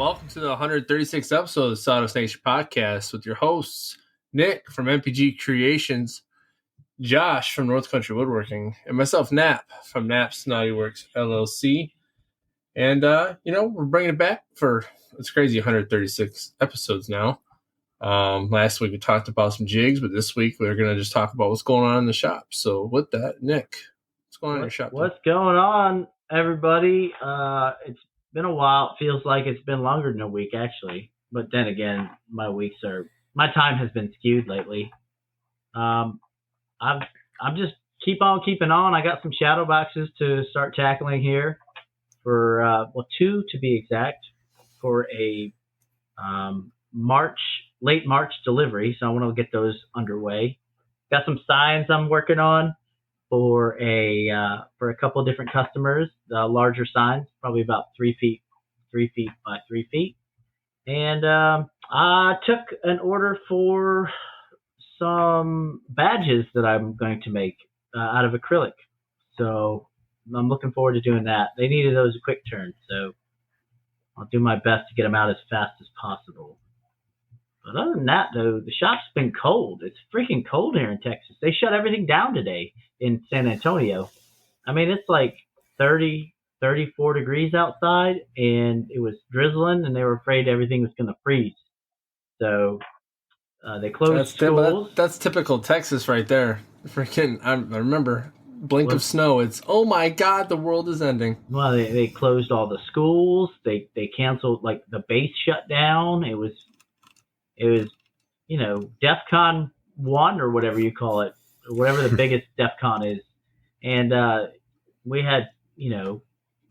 welcome to the 136th episode of the Sawdust Nation Podcast with your hosts, Nick from MPG Creations, Josh from North Country Woodworking, and myself, Nap from Nap's Naughty Works LLC. And, we're bringing it back for, it's crazy, 136 episodes now. Last week we talked about some jigs, but this week we're going to just talk about what's going on in the shop. So with that, Nick, what's going on in your shop? What's going on, everybody? It's been a while. It feels like it's been longer than a week, actually. But then again, my time has been skewed lately. I'm just keep on keeping on. I got some shadow boxes to start tackling here for, two to be exact, for a late March delivery. So I want to get those underway. Got some signs I'm working on for a couple of different customers, larger signs, probably about 3 feet by 3 feet. And I took an order for some badges that I'm going to make out of acrylic. So I'm looking forward to doing that. They needed those a quick turn, so I'll do my best to get them out as fast as possible. But other than that, though, the shop's been cold. It's freaking cold here in Texas. They shut everything down today in San Antonio. I mean, it's like 30, 34 degrees outside, and it was drizzling, and they were afraid everything was going to freeze. So they closed schools. That's typical Texas right there. Freaking, I remember, blink of snow. It's, oh my God, the world is ending. Well, they closed all the schools. They canceled, like, the base shut down. It was, DEFCON 1 or whatever you call it, or whatever the biggest DEFCON is. And we had,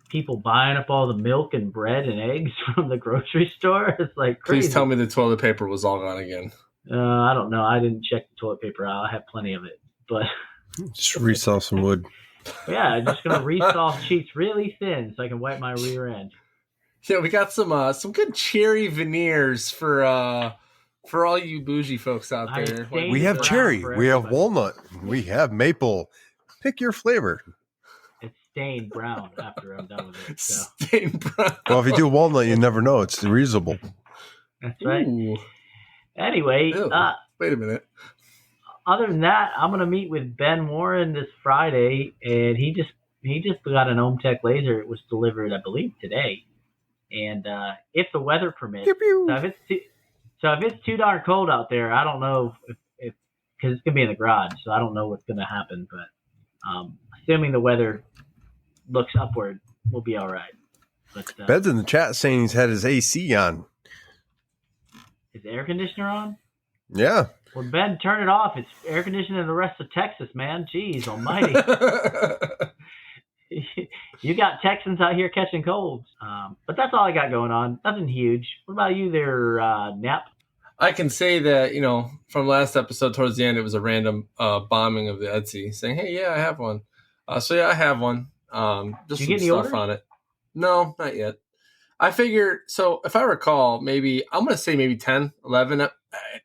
people buying up all the milk and bread and eggs from the grocery store. It's like crazy. Please tell me the toilet paper was all gone again. I don't know. I didn't check the toilet paper out. I have plenty of it. But just resaw some wood. Yeah, I'm just going to resaw sheets really thin so I can wipe my rear end. Yeah, we got some good cherry veneers for all you bougie folks out there. We have cherry, we have walnut, we have maple. Pick your flavor. It's stained brown after I'm done with it. So. Stained brown. Well, if you do walnut, you never know. It's reusable. That's right. Ooh. Anyway, wait a minute. Other than that, I'm going to meet with Ben Warren this Friday, and he just got an OMTech Laser. It was delivered, I believe, today. And if the weather permits, so if it's too darn cold out there, I don't know if because it's going to be in the garage, so I don't know what's going to happen. But assuming the weather looks upward, we'll be all right. But Ben's in the chat saying he's had his AC on. Is the air conditioner on? Yeah. Well, Ben, turn it off. It's air conditioning in the rest of Texas, man. Jeez almighty. You got Texans out here catching colds. But that's all I got going on. Nothing huge. What about you there, Nap? I can say that, from last episode towards the end, it was a random bombing of the Etsy saying, hey, yeah, I have one. So, yeah, I have one. Just some stuff on it. No, not yet. I figure, so if I recall, I'm going to say maybe 10, 11.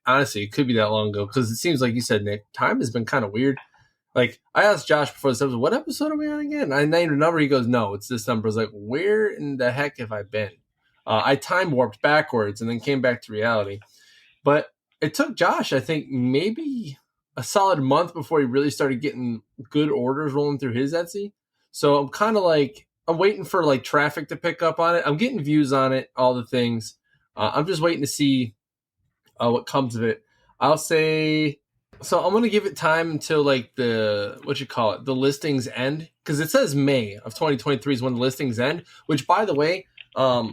Honestly, it could be that long ago because it seems like you said, Nick, time has been kind of weird. Like, I asked Josh before this episode, what episode are we on again? I named a number. He goes, no, it's this number. I was like, where in the heck have I been? I time warped backwards and then came back to reality. But it took Josh, I think, maybe a solid month before he really started getting good orders rolling through his Etsy. So I'm kind of like, I'm waiting for like traffic to pick up on it. I'm getting views on it, all the things. I'm just waiting to see what comes of it. I'll say, so I'm going to give it time until like the listings end. Because it says May of 2023 is when the listings end. Which, by the way, I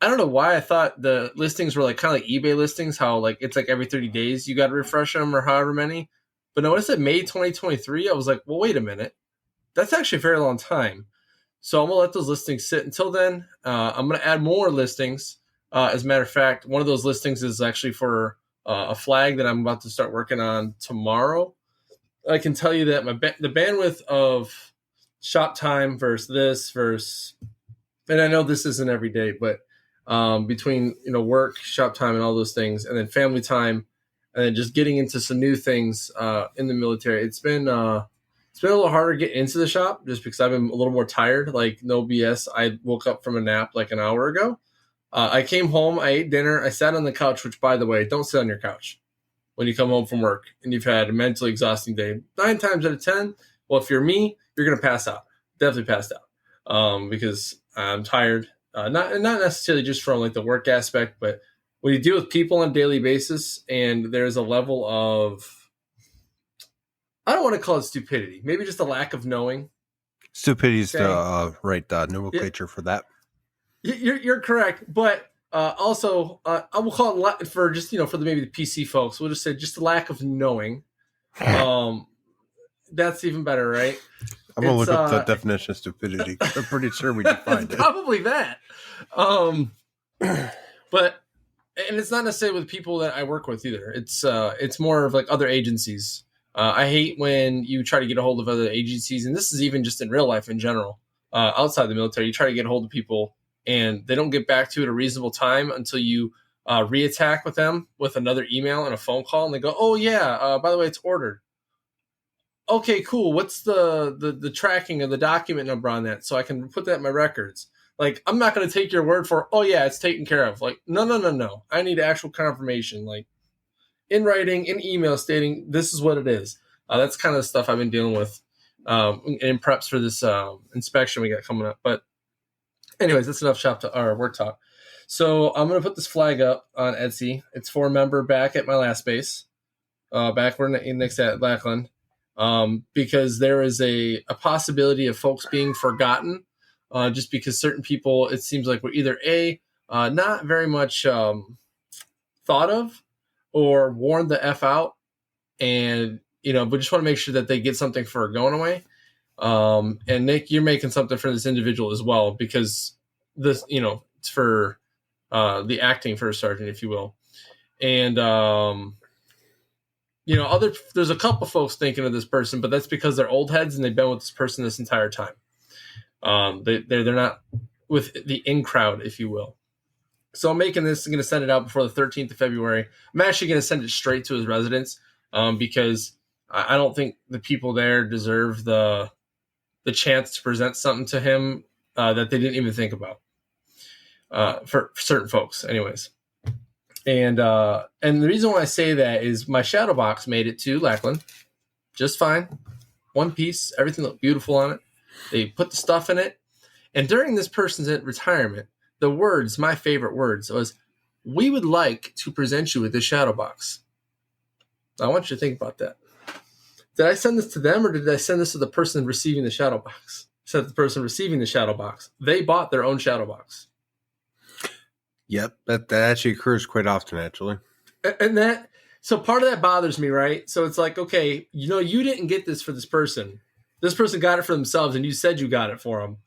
don't know why I thought the listings were like kind of like eBay listings. How like it's like every 30 days you got to refresh them or however many. But no, when it said May 2023, I was like, well, wait a minute. That's actually a very long time. So I'm going to let those listings sit until then. I'm going to add more listings. As a matter of fact, one of those listings is actually for a flag that I'm about to start working on tomorrow. I can tell you that the bandwidth of shop time versus and I know this isn't every day, but between work, shop time, and all those things, and then family time, and then just getting into some new things in the military, it's been a little harder to get into the shop just because I've been a little more tired. Like, no BS, I woke up from a nap like an hour ago. I came home, I ate dinner, I sat on the couch, which, by the way, don't sit on your couch when you come home from work and you've had a mentally exhausting day. 9 times out of 10, well, if you're me, you're going to pass out. Definitely passed out because I'm tired. Not necessarily just from like the work aspect, but when you deal with people on a daily basis and there's a level of, I don't want to call it stupidity, maybe just a lack of knowing. Stupidity is the right nomenclature for that. You're correct, but also I will call it for just for maybe the PC folks. We'll just say just a lack of knowing. That's even better, right? I'm gonna look up the definition of stupidity. I'm pretty sure we defined it. Probably that. But it's not necessarily with people that I work with either. It's more of like other agencies. I hate when you try to get a hold of other agencies, and this is even just in real life in general. Outside the military, you try to get a hold of people, and they don't get back to you at a reasonable time until you reattack with them with another email and a phone call, and they go, "Oh yeah, by the way, it's ordered." Okay, cool. What's the tracking of the document number on that so I can put that in my records? Like, I'm not going to take your word for, oh yeah, it's taken care of. Like, no. I need actual confirmation, like in writing, in email stating this is what it is. That's kind of the stuff I've been dealing with in preps for this inspection we got coming up. But anyways, that's enough work talk. So I'm going to put this flag up on Etsy. It's for a member back at my last base, back where next at Lackland. Because there is a possibility of folks being forgotten just because certain people, it seems like, were either not very much thought of or warned the F out, and but just want to make sure that they get something for going away. And Nick, you're making something for this individual as well, because this it's for the acting first sergeant, if you will. And there's a couple folks thinking of this person, but that's because they're old heads and they've been with this person this entire time. They're not with the in crowd, if you will. So I'm making this. I'm going to send it out before the 13th of February. I'm actually going to send it straight to his residence because I don't think the people there deserve the chance to present something to him that they didn't even think about for certain folks, anyways. And the reason why I say that is my shadow box made it to Lackland just fine. One piece, everything looked beautiful on it. They put the stuff in it. And during this person's retirement, the words, my favorite words, was, "We would like to present you with this shadow box." I want you to think about that. Did I send this to them, or did I send this to the person receiving the shadow box? I said the person receiving the shadow box. They bought their own shadow box. Yep, that actually occurs quite often, actually. And so part of that bothers me, right? So it's like, okay, you didn't get this for this person. This person got it for themselves, and you said you got it for them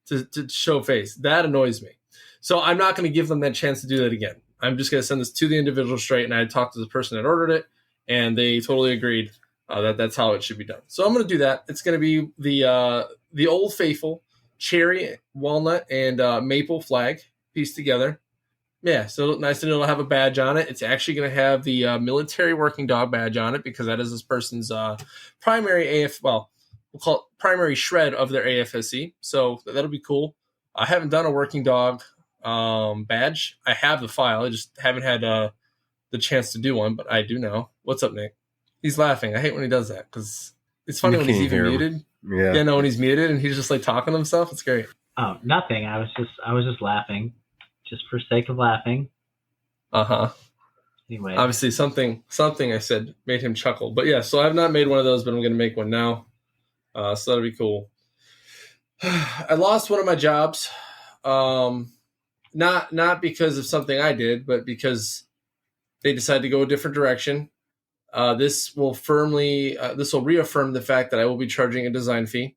to show face. That annoys me. So I'm not going to give them that chance to do that again. I'm just going to send this to the individual straight, and I talked to the person that ordered it, and they totally agreed that that's how it should be done. So I'm going to do that. It's going to be the old faithful cherry, walnut, and maple flag pieced together. Yeah, so nice, and it'll have a badge on it. It's actually going to have the military working dog badge on it because that is this person's primary we'll call it primary shred of their AFSC. So that'll be cool. I haven't done a working dog badge. I have the file. I just haven't had the chance to do one, but I do now. What's up, Nick? He's laughing. I hate when he does that because it's funny when he's even muted. Yeah, no, when he's muted and he's just like talking to himself. It's great. Oh, nothing. I was just laughing. Just for sake of laughing. Anyway. Obviously something I said made him chuckle. But yeah, so I've not made one of those, but I'm going to make one now. So that'll be cool. I lost one of my jobs. Not because of something I did, but because they decided to go a different direction. This will reaffirm the fact that I will be charging a design fee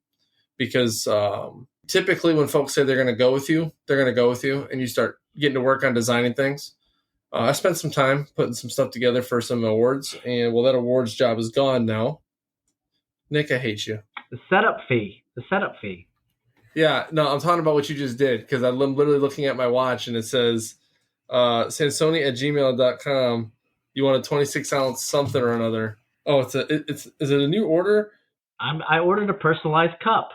because typically when folks say they're going to go with you, they're going to go with you, and you start getting to work on designing things. I spent some time putting some stuff together for some awards, and that awards job is gone now. Nick, I hate you. The setup fee. Yeah, no, I'm talking about what you just did because I'm literally looking at my watch and it says sansoni@gmail.com. You want a 26-ounce something or another. Oh, is it a new order? I ordered a personalized cup.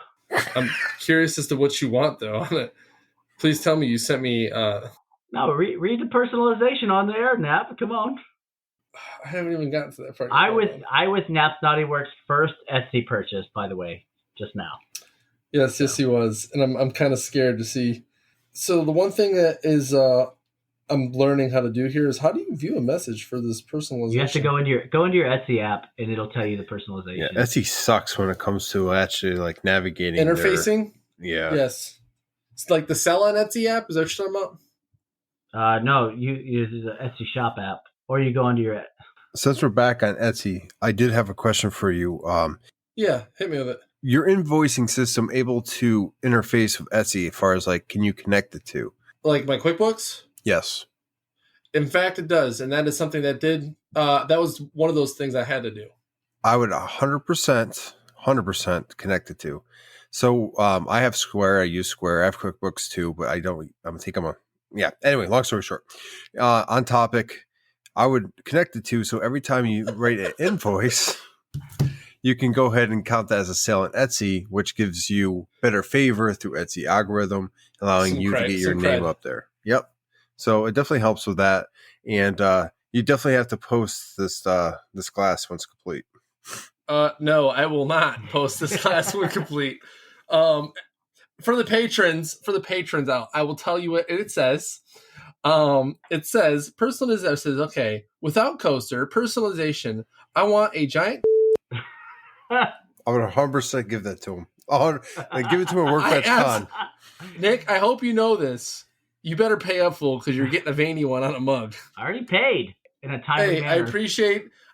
I'm curious as to what you want, though. Please tell me you sent me No, read the personalization on the air, Nap. Come on. I haven't even gotten to that part. I was Nap's Naughty Works' first Etsy purchase, by the way, just now. Yes, he was, and I'm kind of scared to see. So the one thing that is I'm learning how to do here is how do you view a message for this personalization? You have to go into your Etsy app, and it'll tell you the personalization. Yeah, Etsy sucks when it comes to actually like navigating interfacing. Yeah. Yes, it's like the Sell on Etsy app. Is that what you're talking about? No, you use the Etsy shop app, or you go into your. Since we're back on Etsy, I did have a question for you. Yeah, hit me with it. Your invoicing system able to interface with Etsy as far as like, can you connect it to? Like my QuickBooks? Yes. In fact, it does. And that is something that that was one of those things I had to do. I would 100% connect it to. So I have Square. I use Square. I have QuickBooks too, but anyway, long story short, on topic, I would connect it to. So every time you write an invoice, you can go ahead and count that as a sale on Etsy, which gives you better favor through Etsy algorithm, allowing you to get your name up there. Yep. So it definitely helps with that. And you definitely have to post this class once complete. No, I will not post this class when complete. For the patrons out, I will tell you what it says. It says personalization. It says, okay, without coaster personalization, I want a giant. I would 100% give that to him. Give it to him at WorkbenchCon. Nick, I hope you know this. You better pay up, fool, because you're getting a veiny one on a mug. I already paid in a timely manner.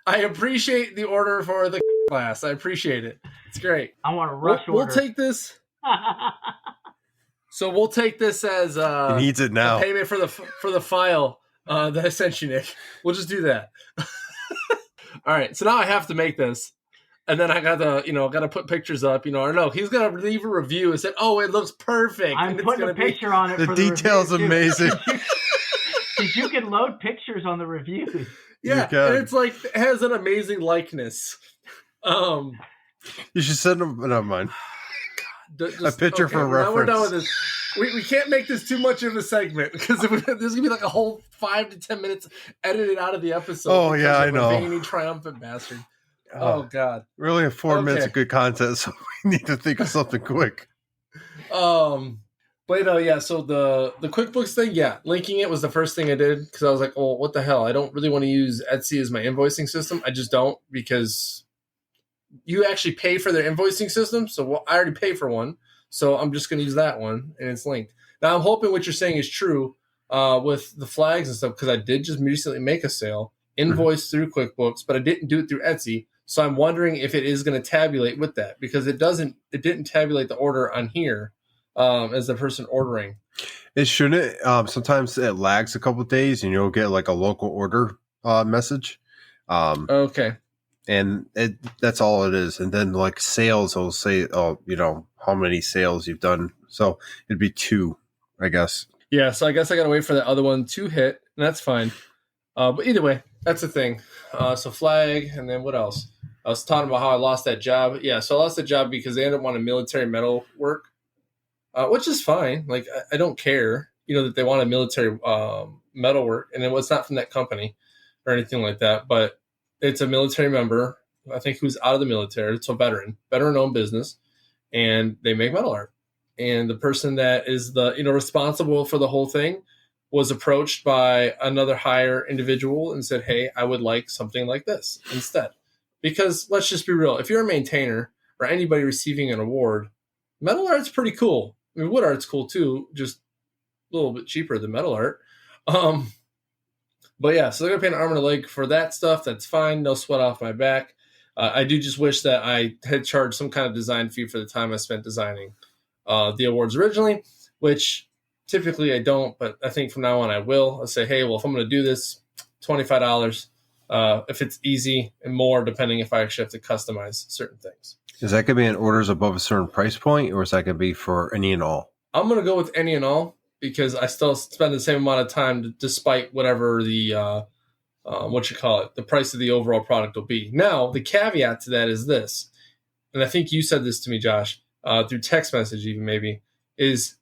I appreciate the order for the class. I appreciate it. It's great. I want a rush order. We'll take this. So we'll take this as he needs it now. Payment for the file that I sent you, Nick. We'll just do that. All right. So now I have to make this. And then I got to put pictures up, or no, he's going to leave a review and said, "Oh, it looks perfect." I'm putting a picture on it. The detail's amazing. Because you can load pictures on the reviews. Yeah, and it's like it has an amazing likeness. You should send them. No, mind. A picture for reference. Now we're done with this. We can't make this too much of a segment because there's gonna be like a whole 5 to 10 minutes edited out of the episode. Oh yeah, I know. Veiny, triumphant bastard. Oh God! We only have 4 minutes of good content, so we need to think of something quick. But yeah. So the QuickBooks thing, linking it was the first thing I did because I was like, oh, what the hell? I don't really want to use Etsy as my invoicing system. I just don't because you actually pay for their invoicing system. So I already pay for one, so I'm just going to use that one, and it's linked. Now I'm hoping what you're saying is true with the flags and stuff because I did just recently make a sale, invoice through QuickBooks, but I didn't do it through Etsy. So I'm wondering if it is going to tabulate with that because it didn't tabulate the order on here as the person ordering. It shouldn't. Sometimes it lags a couple of days and you'll get like a local order message. Okay. And that's all it is. And then like sales will say, how many sales you've done. So it'd be 2, I guess. Yeah. So I guess I got to wait for the other one to hit and that's fine. But either way, that's the thing. So flag. And then what else? I was talking about how I lost that job. Yeah. So I lost the job because they ended up wanting military metal work, which is fine. Like, I don't care, that they wanted military metal work. And it's not from that company or anything like that. But it's a military member, I think, who's out of the military. It's a veteran-owned business. And they make metal art. And the person that is the, responsible for the whole thing was approached by another higher individual and said, hey, I would like something like this instead. Because let's just be real. If you're a maintainer or anybody receiving an award, metal art's pretty cool. I mean, wood art's cool too, just a little bit cheaper than metal art. But yeah, so they're going to pay an arm and a leg for that stuff. That's fine. No sweat off my back. I do just wish that I had charged some kind of design fee for the time I spent designing the awards originally, which typically I don't, but I think from now on I will. I'll say, hey, well, if I'm going to do this, $25. If it's easy and more, depending if I actually have to customize certain things. Is that going to be in orders above a certain price point, or is that going to be for any and all? I'm going to go with any and all because I still spend the same amount of time despite whatever the, the price of the overall product will be. Now, the caveat to that is this, and I think you said this to me, Josh, through text message even maybe, is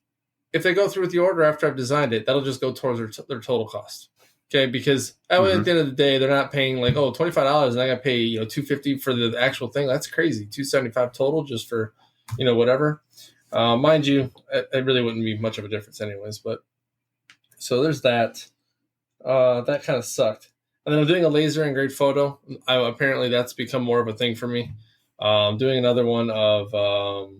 if they go through with the order after I've designed it, that'll just go towards their total cost. Okay, because at the end of the day, they're not paying like, $25, and I got to pay $250 for the actual thing. That's crazy. $275 total just for whatever. Mind you, it really wouldn't be much of a difference anyways. But so there's that. That kind of sucked. And then I'm doing a laser engraved photo. Apparently that's become more of a thing for me. I'm doing another one of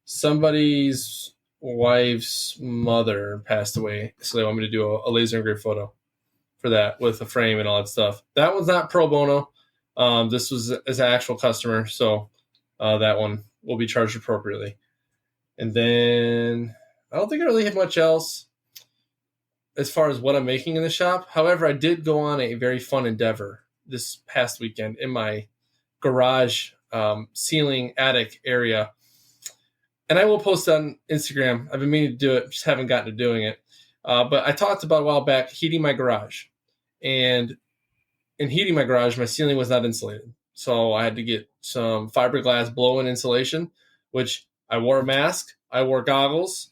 somebody's wife's mother passed away, so they want me to do a laser engraved photo for that with a frame and all that stuff. That one's not pro bono. This was as an actual customer, so that one will be charged appropriately. And then I don't think I really have much else as far as what I'm making in the shop. However, I did go on a very fun endeavor this past weekend in my garage ceiling attic area. And I will post on Instagram. I've been meaning to do it, just haven't gotten to doing it. But I talked about a while back heating my garage. And in heating my garage, my ceiling was not insulated. So I had to get some fiberglass blow-in insulation, which I wore a mask, I wore goggles,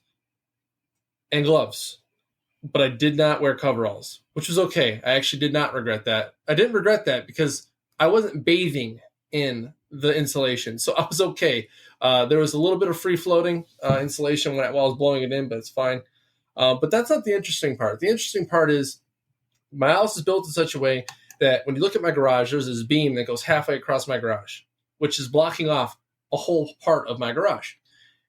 and gloves. But I did not wear coveralls, which was okay. I actually did not regret that. I didn't regret that because I wasn't bathing in the insulation. So I was okay. There was a little bit of free-floating insulation while I was blowing it in, but it's fine. But that's not the interesting part. The interesting part is my house is built in such a way that when you look at my garage, there's this beam that goes halfway across my garage, which is blocking off a whole part of my garage.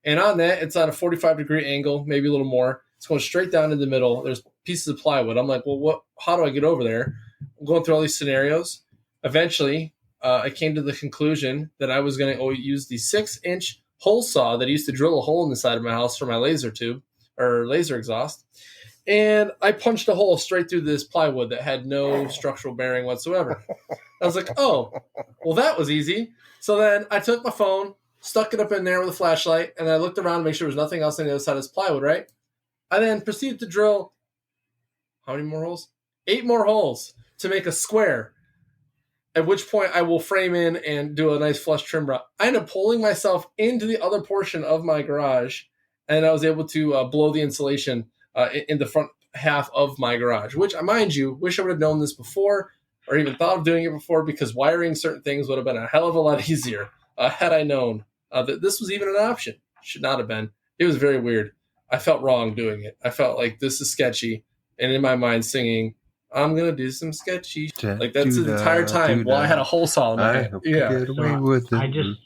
And on that, it's at a 45-degree angle, maybe a little more. It's going straight down in the middle. There's pieces of plywood. I'm like, well, how do I get over there? I'm going through all these scenarios. Eventually, I came to the conclusion that I was going to use the 6-inch hole saw that I used to drill a hole in the side of my house for my laser tube or laser exhaust. And I punched a hole straight through this plywood that had no structural bearing whatsoever. I was like, oh, well, that was easy. So then I took my phone, stuck it up in there with a flashlight, and I looked around to make sure there was nothing else on the other side of this plywood, right? I then proceeded to drill, how many more holes? 8 more holes to make a square, at which point I will frame in and do a nice flush trim rub. I ended up pulling myself into the other portion of my garage, and I was able to blow the insulation in the front half of my garage, which, mind you, wish I would have known this before or even thought of doing it before, because wiring certain things would have been a hell of a lot easier had I known that this was even an option. Should not have been. It was very weird. I felt wrong doing it. I felt like this is sketchy, and in my mind singing, I'm going to do some sketchy. Like that's the entire time while I had a hole saw in my hand. Yeah. I just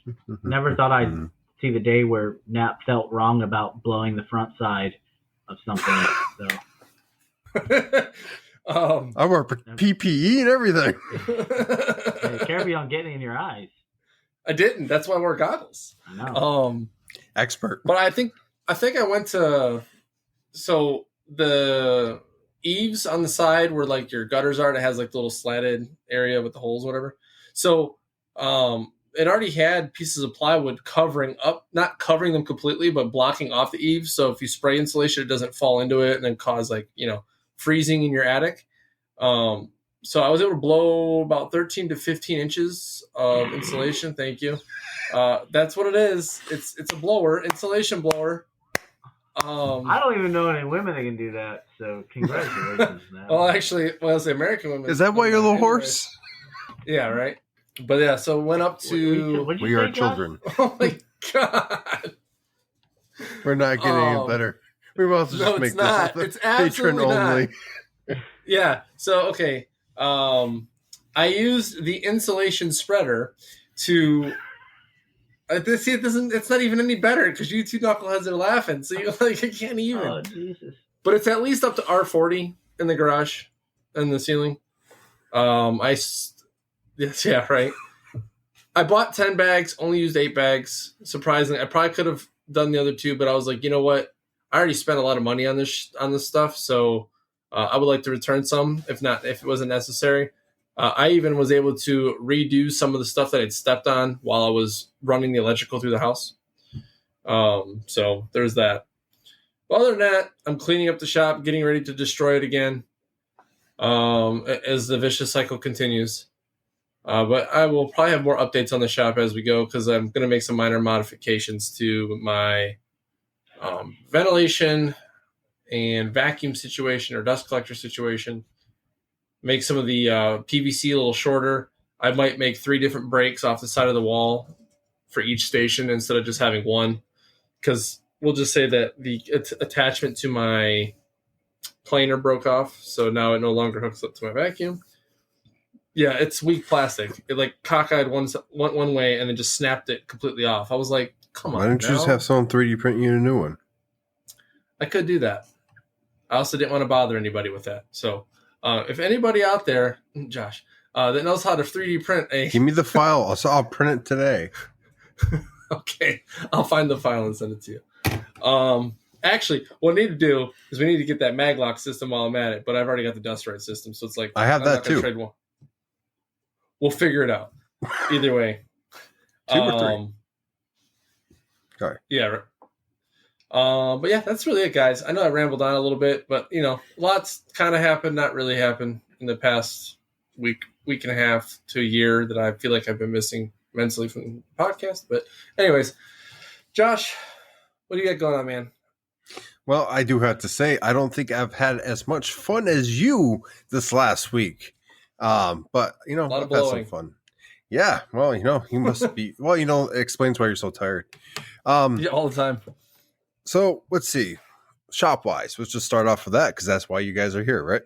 never thought I'd see the day where Nap felt wrong about blowing the front side of something. So I wear PPE and everything. Hey, careful on getting in your eyes. I didn't. That's why I wore goggles. I know. Expert. But I think I went to, so the eaves on the side where like your gutters are, it has like the little slatted area with the holes, whatever. So it already had pieces of plywood covering up, not covering them completely, but blocking off the eaves. So if you spray insulation, it doesn't fall into it and then cause like, freezing in your attic. So I was able to blow about 13 to 15 inches of insulation. Thank you. That's what it is. It's a blower, insulation blower. I don't even know any women that can do that. So congratulations, man. Well, actually, it's the American women. Is that why you're a little hoarse? Yeah, right. But yeah, so went up to. We are children. Oh my god. We're not getting any better. We will also just make not. this it's patron only. Yeah. So okay. I used the insulation spreader to. See, it's not even any better because you two knuckleheads are laughing. So you I can't even. Oh Jesus! But it's at least up to R40 in the garage and the ceiling. Yeah, right. I bought 10 bags, only used 8 bags. Surprisingly, I probably could have done the other 2, but I was like, you know what? I already spent a lot of money on this stuff, so I would like to return some, if it wasn't necessary. I even was able to redo some of the stuff that I'd stepped on while I was running the electrical through the house. So there's that. But other than that, I'm cleaning up the shop, getting ready to destroy it again as the vicious cycle continues. But I will probably have more updates on the shop as we go because I'm going to make some minor modifications to my ventilation and vacuum situation or dust collector situation. Make some of the PVC a little shorter. I might make 3 different breaks off the side of the wall for each station instead of just having one. Because we'll just say that the attachment to my planer broke off, so now it no longer hooks up to my vacuum. Yeah, it's weak plastic. It like cockeyed one way and then just snapped it completely off. I was like, come on. Why don't you just have someone 3D print you a new one? I could do that. I also didn't want to bother anybody with that. So if anybody out there, Josh, that knows how to 3D print a... Give me the file. I'll print it today. Okay. I'll find the file and send it to you. Actually, what we need to do is we need to get that maglock system while I'm at it, but I've already got the dust right system, so it's like... I have that too. Trade one. We'll figure it out. Either way. 2 or 3. Sorry. Yeah, right. But yeah, that's really it, guys. I know I rambled on a little bit, but lots kind of happened, not really happened in the past week and a half to a year that I feel like I've been missing mentally from the podcast. But anyways, Josh, what do you got going on, man? Well, I do have to say, I don't think I've had as much fun as you this last week. But I've had some fun. Yeah. Well, you must be, it explains why you're so tired. Yeah, all the time. So let's see, shop wise, let's just start off with that, because that's why you guys are here, right?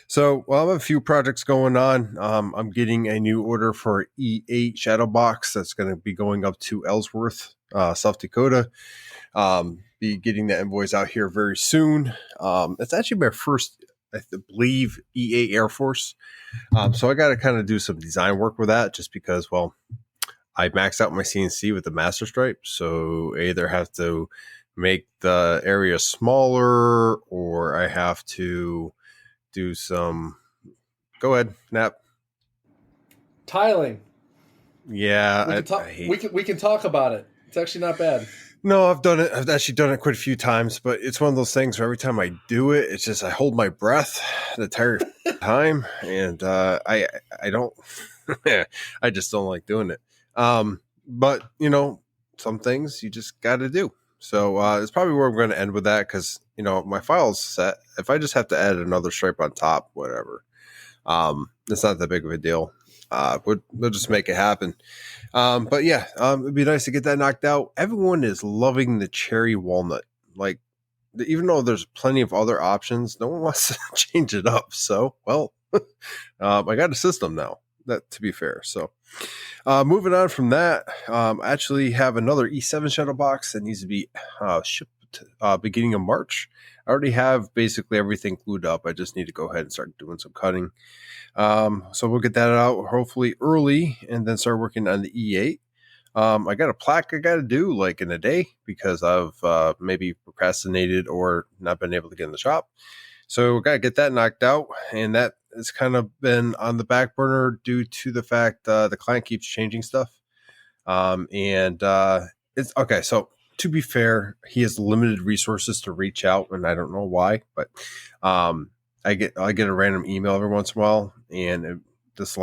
So, I have a few projects going on. I'm getting a new order for E8 shadow box that's going to be going up to Ellsworth, South Dakota. Be getting the invoice out here very soon. It's actually my first, I believe, E8 Air Force. So I got to kind of do some design work with that, just because, I maxed out my CNC with the master stripe. So I either have to make the area smaller, or I have to do some... Go ahead, Nap. Tiling. Yeah. We can talk about it. It's actually not bad. No, I've done it. I've actually done it quite a few times, but it's one of those things where every time I do it, it's just I hold my breath the entire time, and I don't. I just don't like doing it. But some things you just got to do. So it's probably where I'm going to end with that, because my file's set. If I just have to add another stripe on top, whatever, it's not that big of a deal. We'll just make it happen. But yeah, it'd be nice to get that knocked out. Everyone is loving the cherry walnut. Like, even though there's plenty of other options, no one wants to change it up. So, I got a system now, that, to be fair. So, moving on from that, I actually have another E7 shuttle box that needs to be shipped beginning of March. I already have basically everything glued up. I just need to go ahead and start doing some cutting. So we'll get that out hopefully early, and then start working on the E8. I got a plaque I got to do like in a day, because I've maybe procrastinated or not been able to get in the shop. So we got to get that knocked out, and that has kind of been on the back burner due to the fact the client keeps changing stuff. It's okay. So to be fair, he has limited resources to reach out, and I don't know why, but I get a random email every once in a while, and this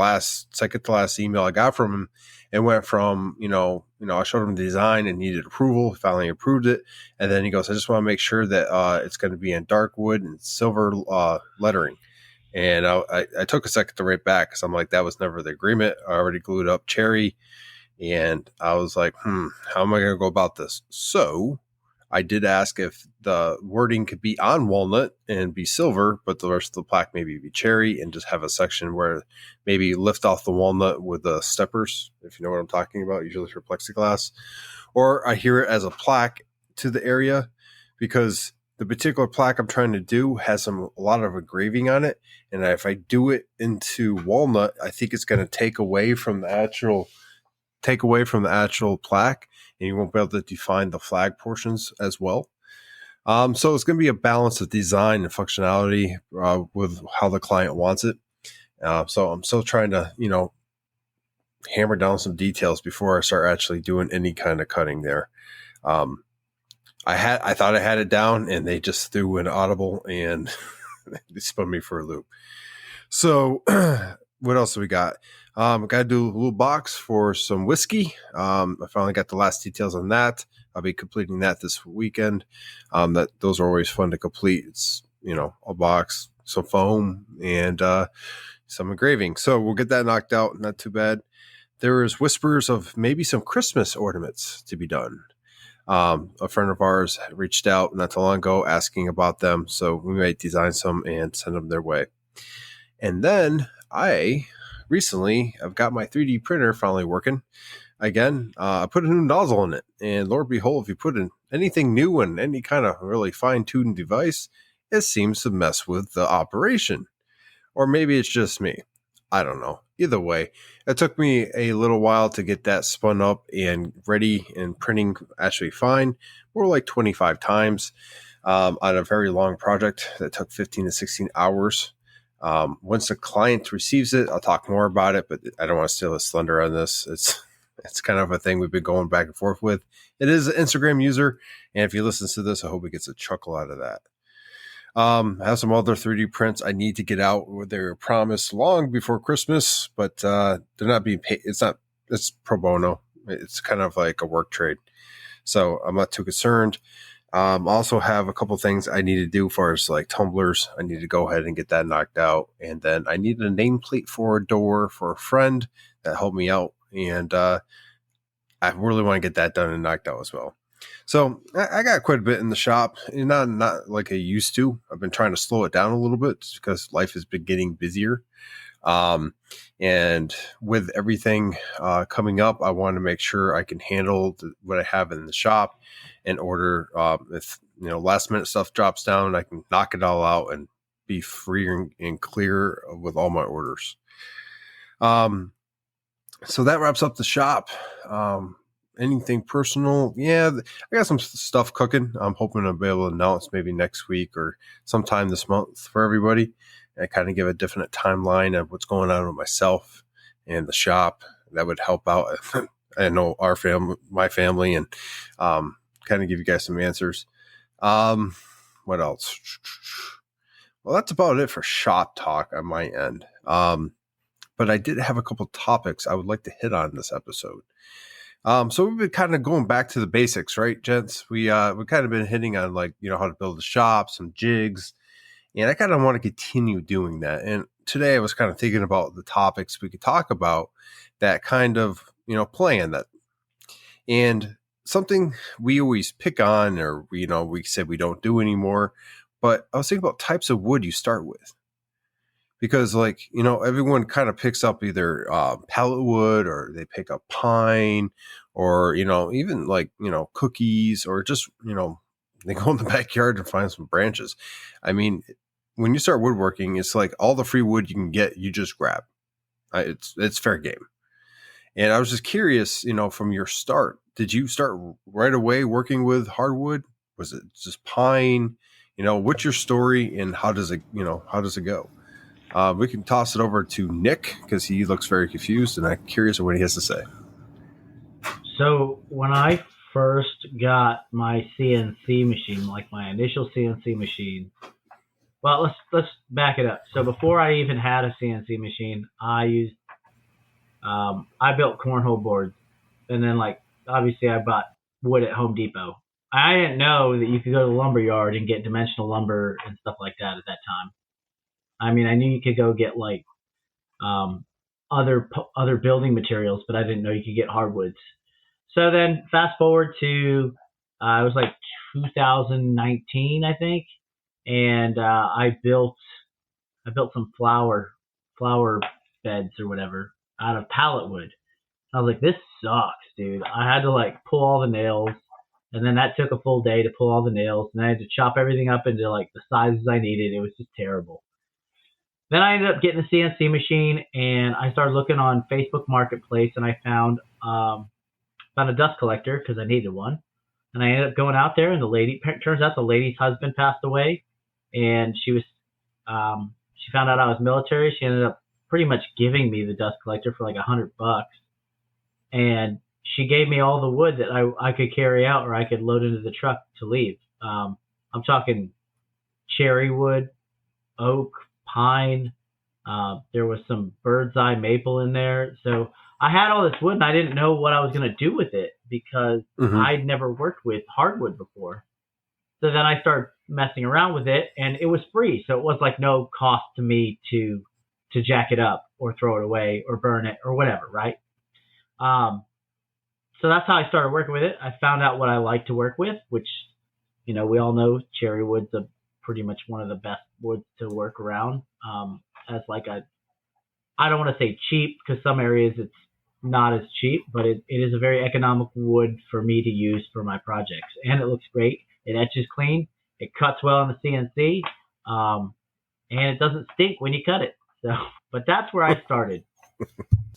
second to last email I got from him, it went from, I showed him the design and needed approval. He finally approved it. And then he goes, I just want to make sure that it's going to be in dark wood and silver lettering. And I took a second to write back, because I'm like, that was never the agreement. I already glued up cherry. And I was like, how am I going to go about this? So I did ask if the wording could be on walnut and be silver, but the rest of the plaque maybe be cherry, and just have a section where maybe lift off the walnut with the steppers, if you know what I'm talking about, usually for plexiglass. Or I hear it as a plaque to the area, because the particular plaque I'm trying to do has a lot of engraving on it. And if I do it into walnut, I think it's going to take away from the actual plaque, and you won't be able to define the flag portions as well. So it's going to be a balance of design and functionality with how the client wants it. So I'm still trying to, hammer down some details before I start actually doing any kind of cutting there. I thought I had it down, and they just threw an audible and they spun me for a loop. So what else do we got? I got to do a little box for some whiskey. I finally got the last details on that. I'll be completing that this weekend. Those are always fun to complete. It's, a box, some foam, and some engraving. So we'll get that knocked out. Not too bad. There is whispers of maybe some Christmas ornaments to be done. A friend of ours reached out not too long ago asking about them. So we might design some and send them their way. And then I've got my 3D printer finally working again. I put a new nozzle in it, and Lord behold, if you put in anything new in any kind of really fine-tuned device, it seems to mess with the operation. Or maybe it's just me. I don't know. Either way, it took me a little while to get that spun up and ready and printing actually fine. More like 25 times on a very long project that took 15 to 16 hours. Once the client receives it, I'll talk more about it, but I don't want to steal his thunder on this. It's kind of a thing we've been going back and forth with. It is an Instagram user, and if he listens to this, I hope he gets a chuckle out of that. I have some other 3D prints I need to get out. They were promised long before Christmas, but they're not being paid. It's pro bono. It's kind of like a work trade. So I'm not too concerned. Also have a couple things I need to do as far as like tumblers. I need to go ahead and get that knocked out. And then I need a nameplate for a door for a friend that helped me out. And I really want to get that done and knocked out as well. So I got quite a bit in the shop, not like I used to. I've been trying to slow it down a little bit because life has been getting busier. And with everything coming up, I want to make sure I can handle what I have in the shop in order. If last minute stuff drops down, I can knock it all out and be free and clear with all my orders. So that wraps up the shop. Anything personal? Yeah, I got some stuff cooking. I'm hoping to be able to announce maybe next week or sometime this month for everybody. I kind of give a definite timeline of what's going on with myself and the shop. That would help out. I know my family, and kind of give you guys some answers. What else? Well, that's about it for shop talk on my end. But I did have a couple topics I would like to hit on this episode. So we've been kind of going back to the basics, right, gents? We've kind of been hitting on how to build a shop, some jigs, and I kind of want to continue doing that. And today I was kind of thinking about the topics we could talk about that kind of, play in that. And something we always pick on, or, we said we don't do anymore, but I was thinking about types of wood you start with. Because everyone kind of picks up either pallet wood, or they pick up pine, or, even cookies, or just, they go in the backyard and find some branches. I mean, when you start woodworking, it's like all the free wood you can get, you just grab. It's fair game. And I was just curious, from your start, did you start right away working with hardwood? Was it just pine? What's your story, and how does it go? We can toss it over to Nick because he looks very confused, and I'm curious what he has to say. So when I first got my CNC machine, like my initial CNC machine, well, let's back it up. So before I even had a CNC machine, I built cornhole boards, and then obviously I bought wood at Home Depot. I didn't know that you could go to the lumber yard and get dimensional lumber and stuff like that at that time. I mean, I knew you could go get other building materials, but I didn't know you could get hardwoods. So then fast forward to, it was 2019, I think. And I built some flower beds or whatever out of pallet wood. I was like, this sucks, dude. I had to pull all the nails, and then that took a full day to pull all the nails, and I had to chop everything up into the sizes I needed. It was just terrible. Then I ended up getting a CNC machine, and I started looking on Facebook Marketplace, and I found a dust collector because I needed one. And I ended up going out there, and turns out the lady's husband passed away, and she found out I was military. She ended up pretty much giving me the dust collector for $100, and she gave me all the wood that I could carry out, or I could load into the truck to leave. I'm talking cherry wood, oak, pine, There was some bird's eye maple in there. So I had all this wood and I didn't know what I was going to do with it because I'd never worked with hardwood before. So then I started messing around with it and it was free. So it was like no cost to me to jack it up or throw it away or burn it or whatever, right? So that's how I started working with it. I found out what I like to work with, which, you know, we all know cherry wood's pretty much one of the best woods to work around. As like I don't want to say cheap because some areas it's not as cheap, but it is a very economical wood for me to use for my projects. And it looks great. It etches clean. It cuts well in the CNC. And it doesn't stink when you cut it. So, but that's where I started.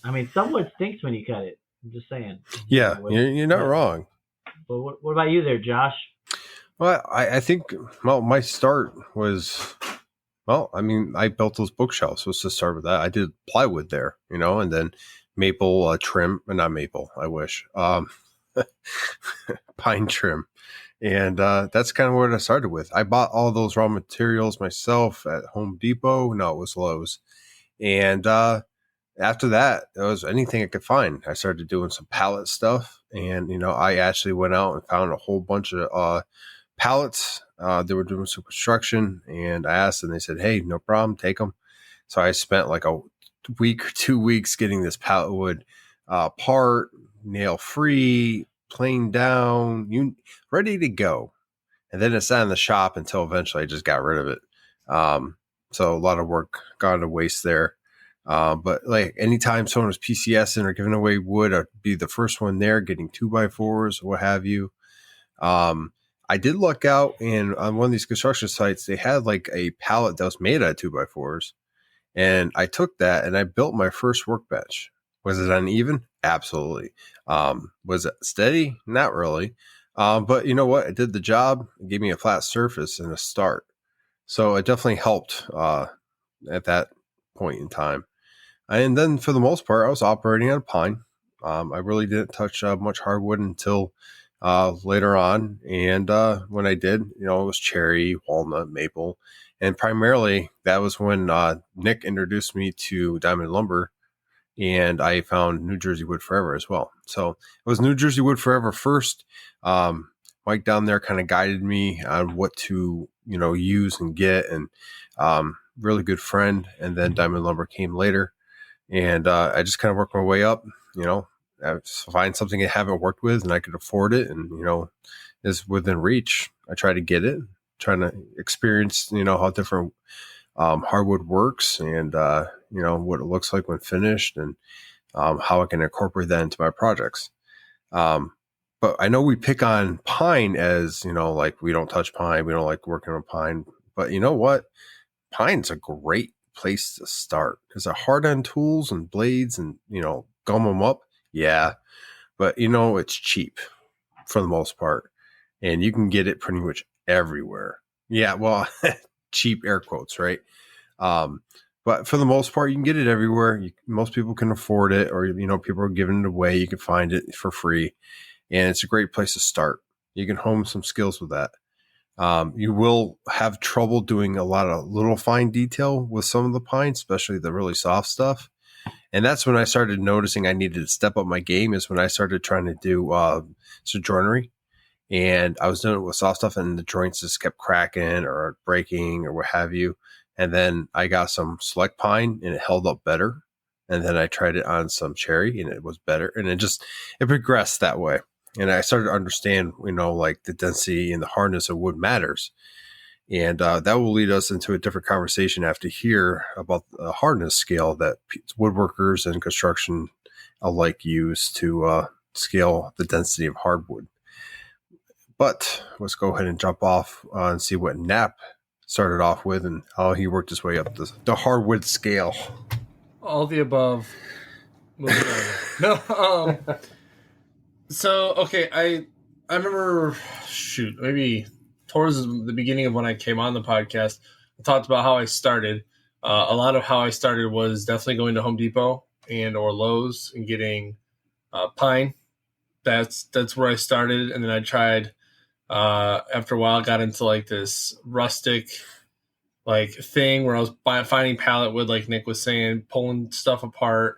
I mean, some wood stinks when you cut it. I'm just saying. Yeah, you're not wrong. But what about you there, Josh? Well, I think, my start was, I mean, I built those bookshelves. Let's just start with that. I did plywood there, you know, and then maple trim, but not maple, I wish. Pine trim. And that's kind of what I started with. I bought all those raw materials myself at Home Depot. No, it was Lowe's. And after that, it was anything I could find. I started doing some pallet stuff. And, you know, I actually went out and found a whole bunch of pallets. They were doing some construction. And I asked them, they said, hey, no problem, take them. So I spent like a week or 2 weeks getting this pallet wood part, nail free, planed down, ready to go. And then it sat in the shop until eventually I just got rid of it. So a lot of work gone to waste there. But like anytime someone was PCSing or giving away wood, I'd be the first one there getting 2x4s, what have you. I did look out, and on one of these construction sites, they had like a pallet that was made out of 2x4s. And I took that and I built my first workbench. Was it uneven? Absolutely. Was it steady? Not really. But you know what? It did the job. It gave me a flat surface and a start. So it definitely helped at that point in time. And then for the most part, I was operating on pine. I really didn't touch much hardwood until later on. And when I did, you know, it was cherry, walnut, maple. And primarily that was when Nick introduced me to diamond lumber. And I found New Jersey Wood Forever as well. So it was New Jersey Wood Forever first. Mike down there kind of guided me on what to, you know, use and get, and really good friend. And then Diamond Lumber came later, and I just kind of worked my way up. You know, I find something I haven't worked with and I could afford it, and you know, is within reach. I try to get it, trying to experience, you know, how different hardwood works, and you know, what it looks like when finished, and how I can incorporate that into my projects. But I know we pick on pine as, you know, like we don't touch pine, we don't like working on pine. But you know what? Pine's a great place to start. Because they're hard on tools and blades, and, you know, gum them up. Yeah. But, you know, it's cheap for the most part. And you can get it pretty much everywhere. Yeah, well, cheap air quotes, right? But for the most part, you can get it everywhere. Most people can afford it, or, you know, people are giving it away. You can find it for free. And it's a great place to start. You can hone some skills with that. You will have trouble doing a lot of little fine detail with some of the pine, especially the really soft stuff. And that's when I started noticing I needed to step up my game, is when I started trying to do some joinery. And I was doing it with soft stuff, and the joints just kept cracking or breaking or what have you. And then I got some select pine, and it held up better. And then I tried it on some cherry, and it was better. And it progressed that way. And I started to understand, you know, like the density and the hardness of wood matters. And that will lead us into a different conversation after here about the hardness scale that woodworkers and construction alike use to scale the density of hardwood. But let's go ahead and jump off and see what Knapp started off with and how he worked his way up the hardwood scale. All the above. Moving on. No, so, okay, I remember, maybe towards the beginning of when I came on the podcast, I talked about how I started. A lot of how I started was definitely going to Home Depot and or Lowe's and getting pine. That's where I started. And then I tried, after a while, got into like this rustic like thing where I was finding pallet wood, like Nick was saying, pulling stuff apart,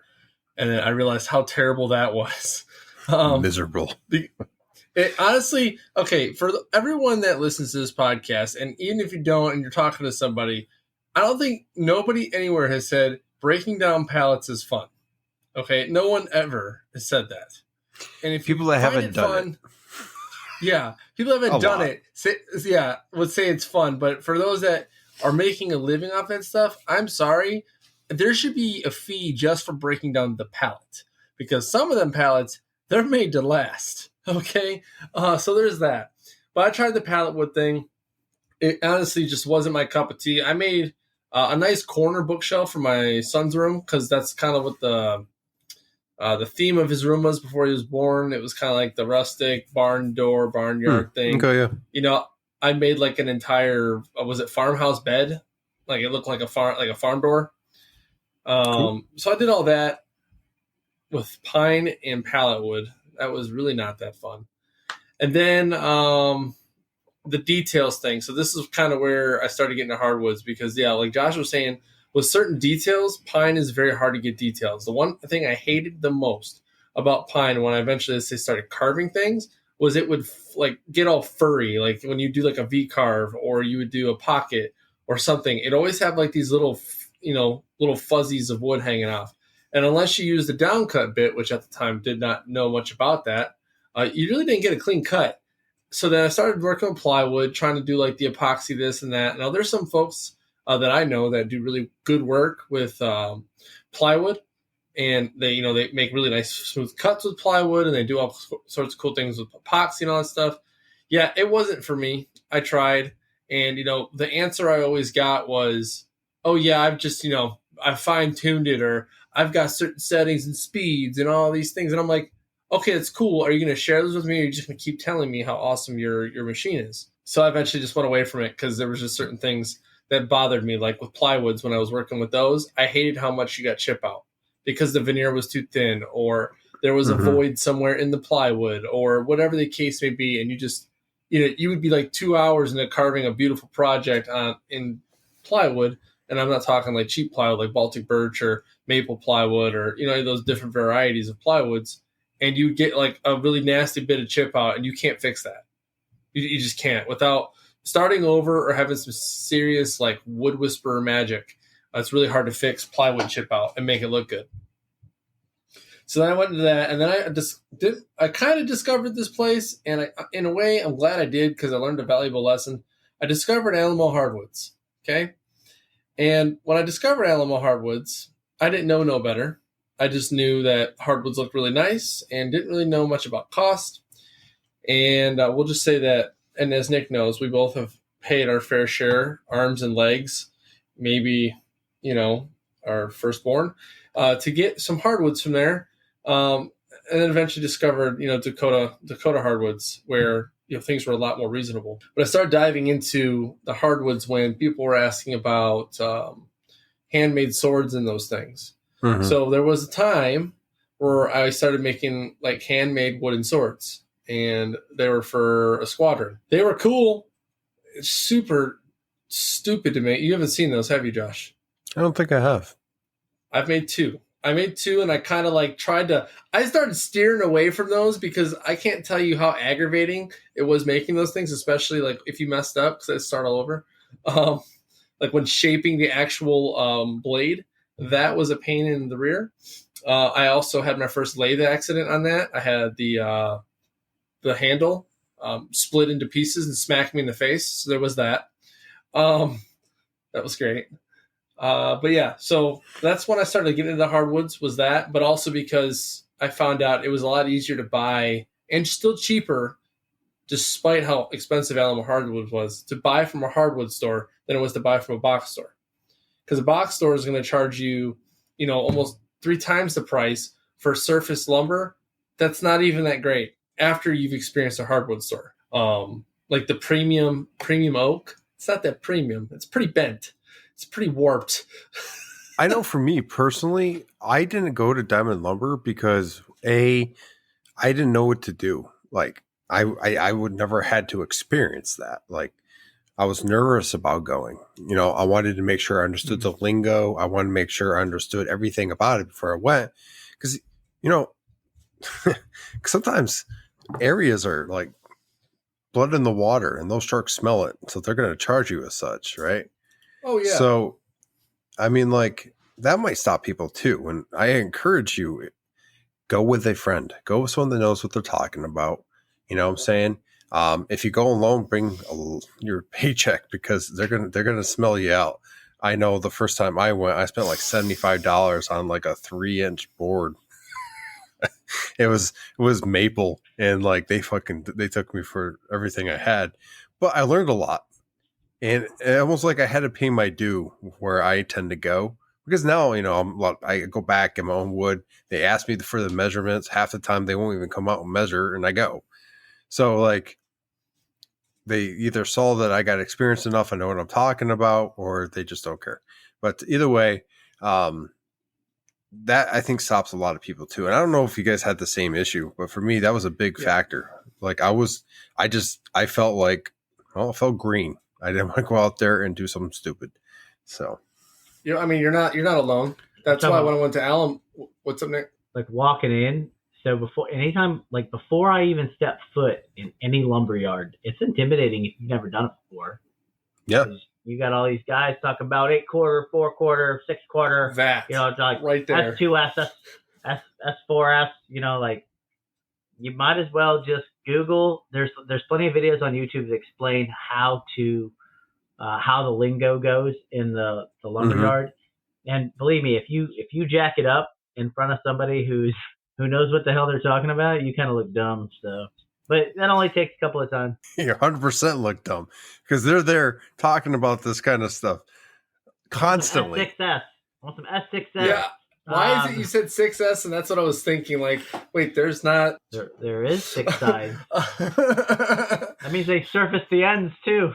and then I realized how terrible that was. Miserable. It honestly, okay, for everyone that listens to this podcast, and even if you don't and you're talking to somebody, I don't think nobody anywhere has said breaking down pallets is fun. Okay, no one ever has said that. And if people that haven't done it, yeah, people that haven't done it, would say it's fun. But for those that are making a living off that stuff, I'm sorry, there should be a fee just for breaking down the pallet, because some of them pallets, they're made to last. Okay, so there's that. But I tried the pallet wood thing. It honestly just wasn't my cup of tea. I made a nice corner bookshelf for my son's room, because that's kind of what the theme of his room was before he was born. It was kind of like the rustic barnyard thing. Okay, yeah. You know, I made like an entire was it farmhouse bed? Like it looked like a farm door. Cool. So I did all that with pine and pallet wood. That was really not that fun. And then the details thing. So this is kind of where I started getting to hardwoods, because like Josh was saying, with certain details, pine is very hard to get details. The one thing I hated the most about pine when I eventually started carving things was it would like get all furry. Like when you do like a V carve, or you would do a pocket or something, it always had like these little fuzzies of wood hanging off. And unless you used the downcut bit, which at the time did not know much about that, you really didn't get a clean cut. So then I started working with plywood, trying to do like the epoxy, this and that. Now there's some folks that I know that do really good work with plywood, and they make really nice smooth cuts with plywood, and they do all sorts of cool things with epoxy and all that stuff. Yeah, it wasn't for me. I tried, and the answer I always got was, "Oh yeah, I've just I've fine tuned it, or I've got certain settings and speeds and all these things." And I'm like, "Okay, that's cool. Are you going to share those with me, or are you just going to keep telling me how awesome your machine is?" So I eventually just went away from it, because there was just certain things that bothered me. Like with plywoods, when I was working with those, I hated how much you got chip out because the veneer was too thin, or there was a void somewhere in the plywood, or whatever the case may be. And you just, you would be like 2 hours into carving a beautiful project in plywood. And I'm not talking like cheap plywood, like Baltic birch or maple plywood, or, those different varieties of plywoods. And you get like a really nasty bit of chip out, and you can't fix that. You just can't without starting over or having some serious like wood whisperer magic. It's really hard to fix plywood chip out and make it look good. So then I went into that, and then I kind of discovered this place, and in a way, I'm glad I did, because I learned a valuable lesson. I discovered Alamo hardwoods. Okay, and when I discovered Alamo hardwoods, I didn't know no better. I just knew that hardwoods looked really nice, and didn't really know much about cost. And we'll just say that, and as Nick knows, we both have paid our fair share, arms and legs, maybe, our firstborn, to get some hardwoods from there. And then eventually discovered, Dakota hardwoods, where, things were a lot more reasonable. But I started diving into the hardwoods when people were asking about handmade swords and those things. Mm-hmm. So there was a time where I started making like handmade wooden swords, and they were for a squadron. They were cool. It's super stupid to make. You haven't seen those, have you, Josh? I don't think I have. I've made two. And I kind of like I started steering away from those, because I can't tell you how aggravating it was making those things, especially like if you messed up, because I start all over. Like when shaping the actual blade, that was a pain in the rear. I also had my first lathe accident on that. I had the handle split into pieces and smacked me in the face. So there was that. That was great. But yeah, so that's when I started getting into the hardwoods, was that, but also because I found out it was a lot easier to buy, and still cheaper, despite how expensive Alamo hardwood was, to buy from a hardwood store than it was to buy from a box store. Because a box store is going to charge you, almost 3 times the price for surface lumber. That's not even that great after you've experienced a hardwood store. Like the premium oak, it's not that premium. It's pretty bent. It's pretty warped. I know for me personally, I didn't go to Diamond Lumber because I didn't know what to do. Like I would never had to experience that. Like I was nervous about going. I wanted to make sure I understood the lingo. I wanted to make sure I understood everything about it before I went. Because, sometimes areas are like blood in the water and those sharks smell it. So they're going to charge you as such, right? Oh, yeah. So, I mean, like, that might stop people too. And I encourage you, go with a friend. Go with someone that knows what they're talking about. You know what I'm saying? If you go alone, bring your paycheck because they're gonna smell you out. I know the first time I went, I spent like $75 on like a 3-inch board. It was maple, and like they took me for everything I had, but I learned a lot, and almost like I had to pay my due where I tend to go because now I go back in my own wood. They ask me for the measurements. Half the time they won't even come out and measure, and I go. So like. They either saw that I got experience enough, I know what I'm talking about, or they just don't care. But either way, that I think stops a lot of people too. And I don't know if you guys had the same issue, but for me, that was a big factor. Like I felt like, I felt green. I didn't want to go out there and do something stupid. So, I mean, you're not alone. That's why when I went to Allen, what's up, Nick? Like walking in. So before I even step foot in any lumberyard, it's intimidating if you've never done it before. Yeah. You got all these guys talking about 8/4, 4/4, 6/4. That. It's like right there. S2S, S4S, like you might as well just Google. There's plenty of videos on YouTube that explain how the lingo goes in the lumberyard. And believe me, if you jack it up in front of somebody who knows what the hell they're talking about, you kind of look dumb. So, but that only takes a couple of times. You 100% look dumb because they're there talking about this kind of stuff constantly. S6S. I want some S6S. Yeah. Why is it you said 6S? And that's what I was thinking. Like, wait, there's not. There is 6 sides. That means they surface the ends too.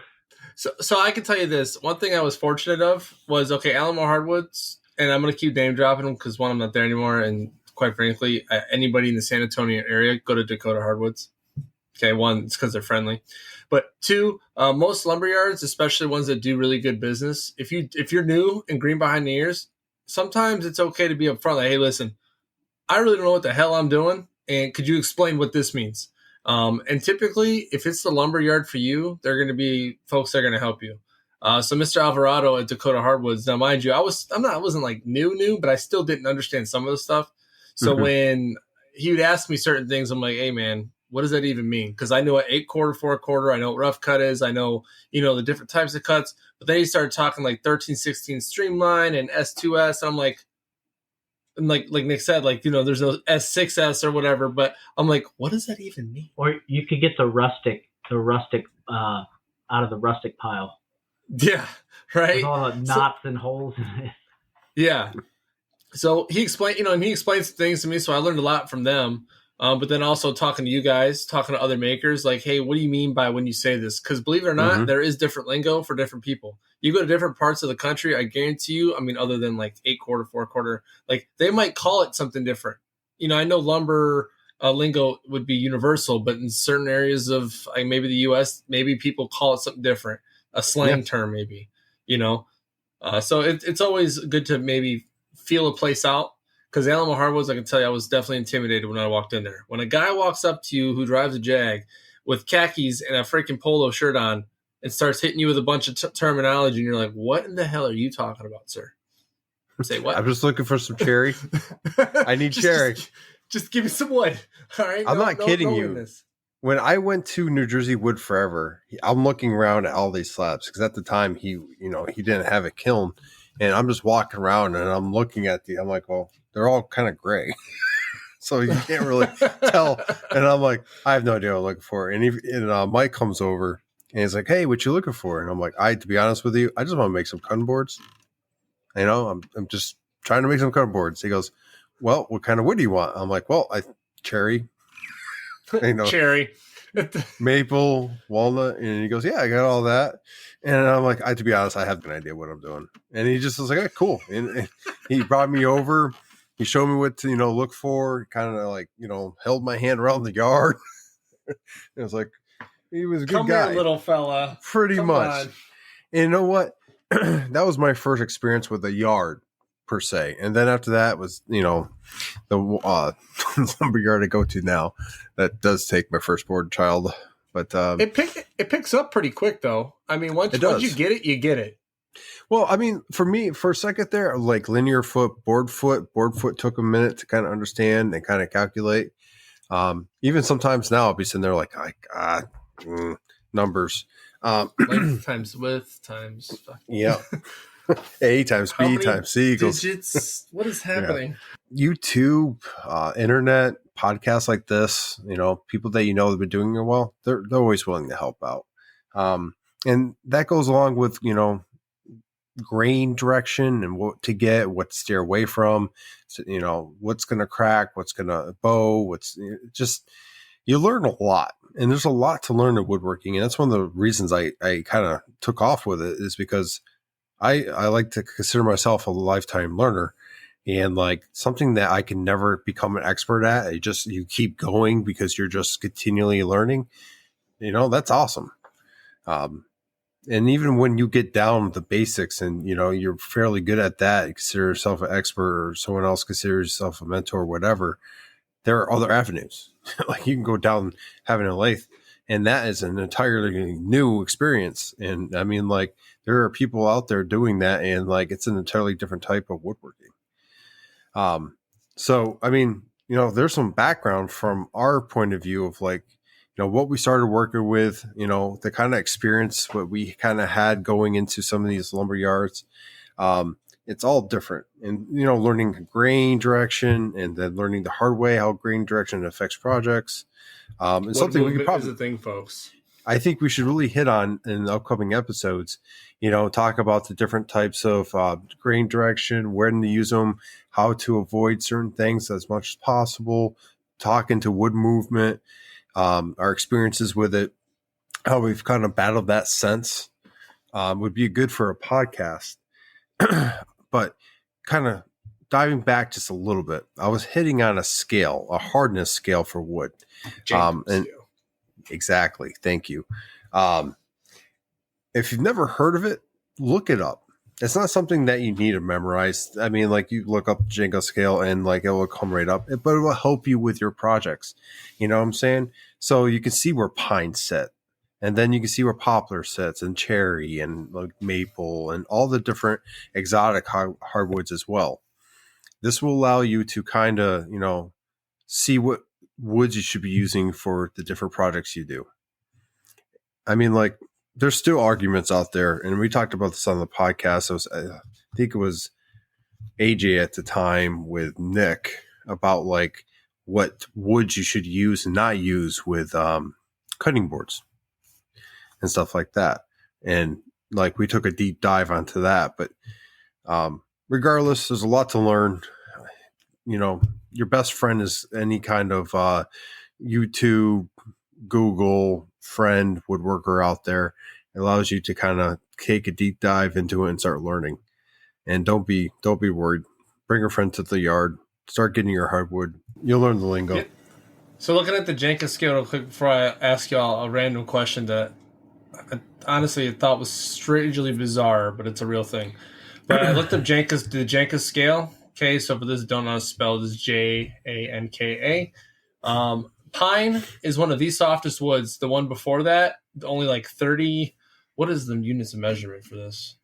So I can tell you this. One thing I was fortunate of was, Alamo Hardwoods, and I'm going to keep name dropping them because one, I'm not there anymore, and quite frankly, anybody in the San Antonio area, go to Dakota Hardwoods. Okay, one, it's because they're friendly. But two, most lumberyards, especially ones that do really good business, if you're new and green behind the ears, sometimes it's okay to be upfront. Like, hey, listen, I really don't know what the hell I'm doing, and could you explain what this means? And typically, if it's the lumberyard for you, they're going to be folks that are going to help you. So Mr. Alvarado at Dakota Hardwoods, now mind you, I wasn't like new, but I still didn't understand some of the stuff. So when he would ask me certain things, I'm like, hey, man, what does that even mean? Because I know what 8/4, 4/4, I know what rough cut is. I know, the different types of cuts. But then he started talking like 13/16 streamline and S2S. And I'm like Nick said, there's no S6S or whatever. But I'm like, what does that even mean? Or you could get the rustic out of the rustic pile. Yeah, right. With all the knots and holes in it. Yeah. So he explained, and he explained some things to me, so I learned a lot from them. But then also talking to you guys, talking to other makers, like, hey, what do you mean by when you say this? Because believe it or not, there is different lingo for different people. You go to different parts of the country, I guarantee you, other than like 8/4, 4/4, like they might call it something different. I know lumber lingo would be universal, but in certain areas of maybe the U.S., maybe people call it something different, a slang term maybe, So it's always good to maybe feel a place out, because Alamo Hardwoods, I can tell you, I was definitely intimidated when I walked in there. When a guy walks up to you who drives a Jag with khakis and a freaking polo shirt on and starts hitting you with a bunch of terminology, and you're like, what in the hell are you talking about, sir? Say what? I'm just looking for some cherry. I need cherry. Just give me some wood. All right. I'm not kidding you. When I went to New Jersey Wood Forever, I'm looking around at all these slabs because at the time he didn't have a kiln. And I'm just walking around and I'm looking at I'm like, well, they're all kind of gray. So you can't really tell. And I'm like, I have no idea what I'm looking for. And Mike comes over and he's like, hey, what you looking for? And I'm like, to be honest with you, I just want to make some cutting boards. I'm just trying to make some cutting boards. He goes, well, what kind of wood do you want? I'm like, well, cherry. Cherry. Maple, walnut. And he goes, yeah, I got all that. And I'm like, to be honest, I have no idea what I'm doing. And he just was like, cool. And he brought me over. He showed me what to, look for. Kind of like, held my hand around the yard. It was like, He was a good Come guy. here, little fella. Pretty much. And you know what? That was my first experience with a yard, per se. And then after that was, the lumberyard I go to now. That does take my firstborn child. But it picks up pretty quick, though. I mean, once you get it, you get it. Well, I mean, for me, for a second there, like linear foot, board foot took a minute to kind of understand and kind of calculate. Even sometimes now I'll be sitting there like, numbers. Length times width times. Yeah. A times B times C equals. Digits? What is happening? Yeah. YouTube, internet, podcasts like this, people that have been doing it well, they're always willing to help out. And that goes along with, grain direction and what to get, what to steer away from, what's going to crack, what's going to bow, you learn a lot. And there's a lot to learn in woodworking. And that's one of the reasons I kind of took off with it, is because I like to consider myself a lifetime learner, and like something that I can never become an expert at. You keep going because you're just continually learning, that's awesome. And even when you get down the basics and, you're fairly good at that, you consider yourself an expert, or someone else considers yourself a mentor or whatever, there are other avenues. Like you can go down having a lathe, and that is an entirely new experience. And I mean, like, there are people out there doing that, and like, it's an entirely different type of woodworking. So, I mean, there's some background from our point of view of like, what we started working with, the kind of experience, what we kind of had going into some of these lumber yards. It's all different. And, learning grain direction, and then learning the hard way how grain direction affects projects. And something we could probably, is a thing, folks. I think we should really hit on in the upcoming episodes, talk about the different types of grain direction, when to use them, how to avoid certain things as much as possible, talk into wood movement, our experiences with it, how we've kind of battled that since, would be good for a podcast. But kind of diving back just a little bit, I was hitting on a scale, a hardness scale for wood. Exactly. Thank you. If you've never heard of it, look it up. It's not something that you need to memorize. I mean, like, you look up Jenga scale and like it will come right up, but it will help you with your projects. You know what I'm saying? So you can see where pine sit, and then you can see where poplar sits, and cherry, and like maple, and all the different exotic hardwoods as well. This will allow you to kind of, see what woods you should be using for the different projects you do. I mean, like, there's still arguments out there, and we talked about this on the podcast. I think it was AJ at the time with Nick about like what woods you should use and not use with cutting boards and stuff like that. And like, we took a deep dive onto that, but regardless, there's a lot to learn. Your best friend is any kind of YouTube, Google friend, woodworker out there. It allows you to kind of take a deep dive into it and start learning. And don't be worried. Bring a friend to the yard. Start getting your hardwood. You'll learn the lingo. Yeah. So looking at the Jenga scale real quick before I ask y'all a random question that I honestly thought was strangely bizarre, but it's a real thing. But I looked up the Jenga scale. Okay, so for those who don't know how to spell, this is Janka. Pine is one of the softest woods. The one before that, only like 30. What is the units of measurement for this?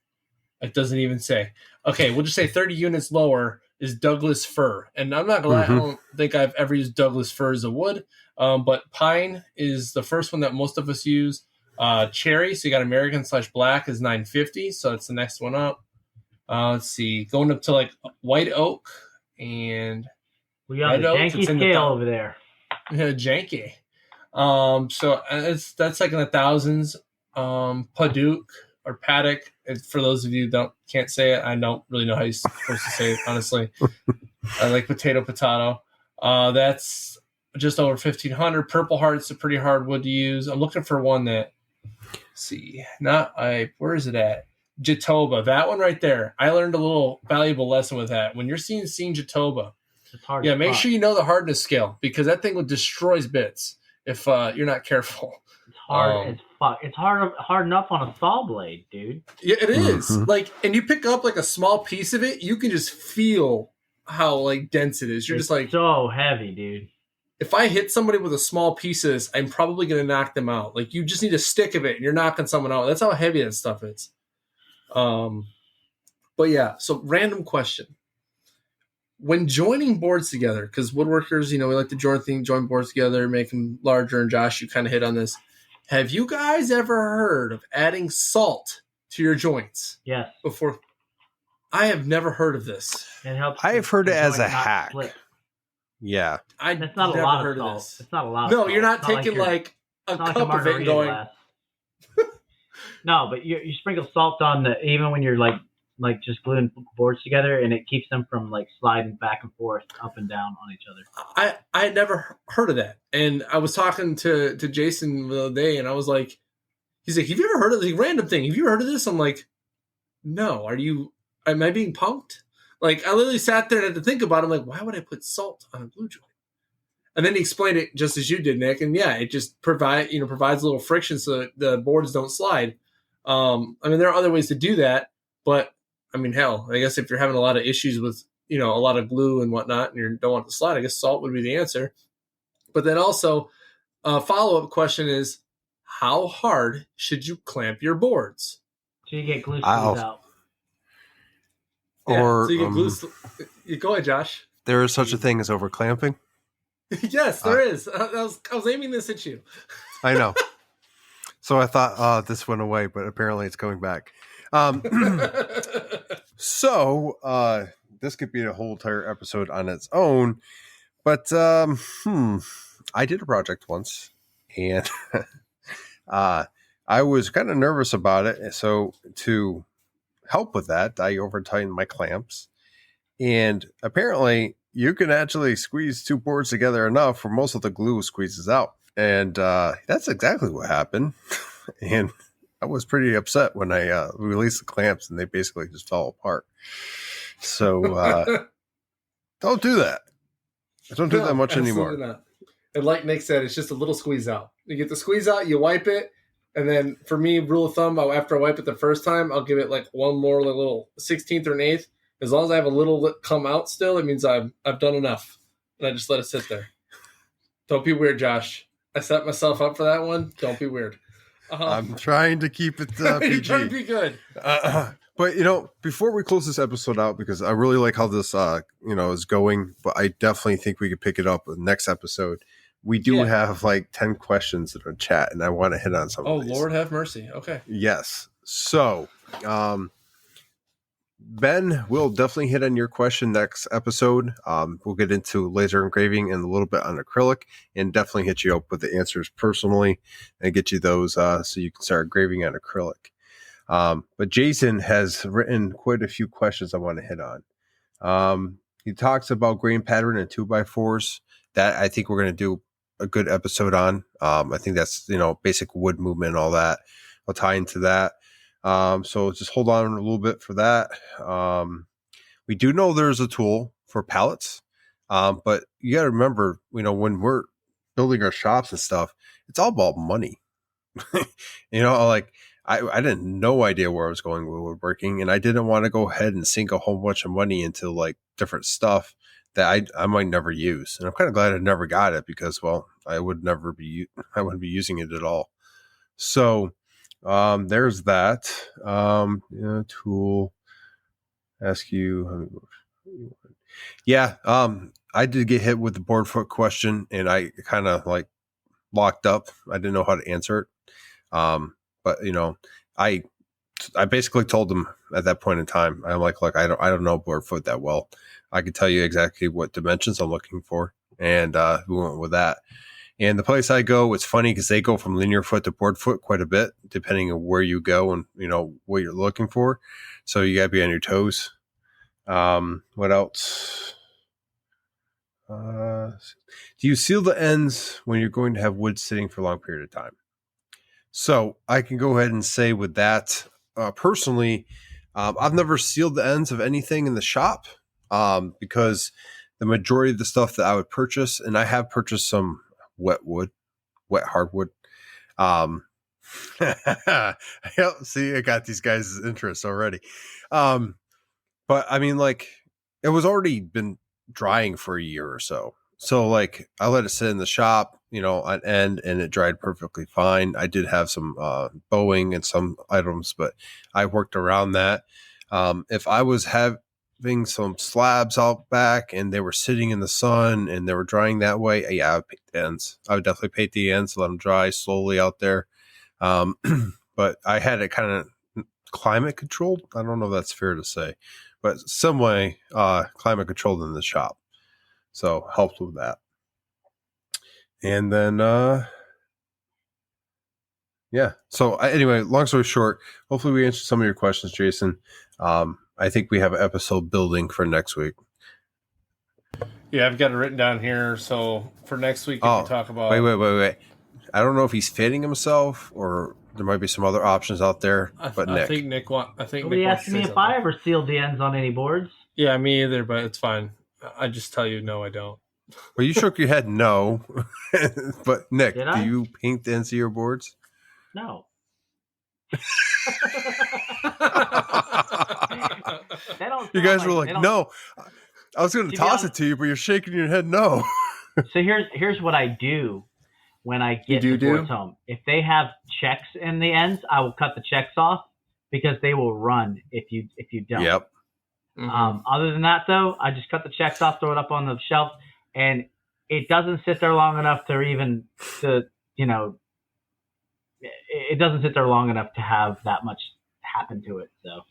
It doesn't even say. Okay, we'll just say 30 units lower is Douglas fir. And I'm not going to lie, I don't think I've ever used Douglas fir as a wood. But pine is the first one that most of us use. Cherry, so you got American/black is 950. So it's the next one up. Let's see, going up to like white oak and we got a janky scale over there. Yeah, janky. So that's like in the thousands. Paduk or paddock. For those of you who can't say it, I don't really know how you're supposed to say it, honestly. I like potato. That's just over 1,500. Purple Heart's a pretty hard wood to use. I'm looking for one that. Where is it at? Jatoba, that one right there. I learned a little valuable lesson with that. When you're seeing Jatoba, make sure you know the hardness scale, because that thing will destroys bits. if you're not careful. It's hard as fuck. It's hard enough on a saw blade, dude. Yeah, it is. Like, and you pick up like a small piece of it, you can just feel how like dense it is. You're just like so heavy, dude. If I hit somebody with a small piece of this, I'm probably going to knock them out. Like, you just need a stick of it, and you're knocking someone out. That's how heavy that stuff is. But yeah, so random question. When joining boards together, because woodworkers, we like to join boards together, make them larger, and Josh, you kind of hit on this. Have you guys ever heard of adding salt to your joints? Yes. Before? I have never heard of this. It helps. I have heard it as a hack. Slip. Yeah. That's not a lot of salt. It's not a lot of salt. No, you're not taking like a cup of it and going. No, but you sprinkle salt on even when you're like just gluing boards together, and it keeps them from like sliding back and forth, up and down on each other. I had never heard of that, and I was talking to Jason the other day, and I was like, he's like, have you ever heard of the random thing? Have you ever heard of this? I'm like, no. Am I being punked? Like, I literally sat there and had to think about it. I'm like, why would I put salt on a glue joint? And then he explained it just as you did, Nick. And yeah, it just provides a little friction so that the boards don't slide. I mean, there are other ways to do that, but I mean, hell, I guess if you're having a lot of issues with, a lot of glue and whatnot, and you don't want it to slide, I guess salt would be the answer. But then also, a follow-up question is, how hard should you clamp your boards? So you get glue screws out. Yeah, so you get glue. Go ahead, Josh. There is such a thing as over clamping. Yes, there is. I was aiming this at you. I know. So I thought this went away, but apparently it's coming back. So this could be a whole entire episode on its own. But I did a project once, and I was kind of nervous about it. So to help with that, I over-tightened my clamps, and apparently you can actually squeeze two boards together enough where most of the glue squeezes out, and that's exactly what happened. And I was pretty upset when I released the clamps, and they basically just fell apart. So don't do that. Don't do that much anymore. Not. And like Nick said, it's just a little squeeze out. You get the squeeze out, you wipe it. And then for me, rule of thumb, after I wipe it the first time, I'll give it like one more little 16th or an 8th. As long as I have a little come out still, it means I've done enough. And I just let it sit there. Don't be weird, Josh. I set myself up for that one. Don't be weird. I'm trying to keep it PG. You're trying to be good. But, before we close this episode out, because I really like how this, is going, but I definitely think we could pick it up with the next episode. We do have like 10 questions in our chat, and I want to hit on some of these. Oh, Lord have mercy. Okay. Yes. So, Ben, we'll definitely hit on your question next episode. We'll get into laser engraving and a little bit on acrylic, and definitely hit you up with the answers personally and get you those so you can start engraving on acrylic. But Jason has written quite a few questions I want to hit on. He talks about grain pattern and 2x4s. That I think we're going to do a good episode on. I think that's, basic wood movement and all that. I'll tie into that. So just hold on a little bit for that. We do know there's a tool for pallets. But you got to remember, when we're building our shops and stuff, it's all about money. I didn't no idea where I was going with woodworking, and I didn't want to go ahead and sink a whole bunch of money into like different stuff that I might never use. And I'm kind of glad I never got it because, well, I wouldn't be using it at all. So, there's that. Tool, ask you. Yeah. I did get hit with the board foot question, and I kind of like locked up. I didn't know how to answer it. But I basically told them at that point in time, I'm like, look, I don't know board foot that well. I can tell you exactly what dimensions I'm looking for. And we went with that. And the place I go, it's funny because they go from linear foot to board foot quite a bit, depending on where you go and, what you're looking for. So you got to be on your toes. What else? Do you seal the ends when you're going to have wood sitting for a long period of time? So I can go ahead and say with that, personally, I've never sealed the ends of anything in the shop because the majority of the stuff that I would purchase, and I have purchased some wet wood, wet hardwood. See, I got these guys' interest already. But I mean, like, it was already been drying for a year or so. So, like, I let it sit in the shop, on end, and it dried perfectly fine. I did have some bowing and some items, but I worked around that. If I was having some slabs out back and they were sitting in the sun and they were drying that way, yeah, I would paint the ends. I would definitely paint the ends, let them dry slowly out there. But I had it kind of climate controlled. I don't know if that's fair to say, but some way climate controlled in the shop. So helped with that. And then, yeah. So anyway, long story short, hopefully we answered some of your questions, Jason. I think we have an episode building for next week. Yeah, I've got it written down here. So for next week, if we talk about... Wait. I don't know if he's fitting himself or there might be some other options out there. But Nick. I think Nick Nobody asked me if I ever sealed the ends on any boards. Yeah, me either, but it's fine. I just tell you, no, I don't. Well, you shook your head no. But Nick, do you paint the ends of your boards? No. You guys were like, no. I was going to toss it to you, but you're shaking your head no. So here's what I do when I get the boards home. If they have checks in the ends, I will cut the checks off because they will run if you don't. Yep. Mm-hmm. Other than that, though, I just cut the checks off, throw it up on the shelf, and it doesn't sit there long enough it doesn't sit there long enough to have that much happen to it. So,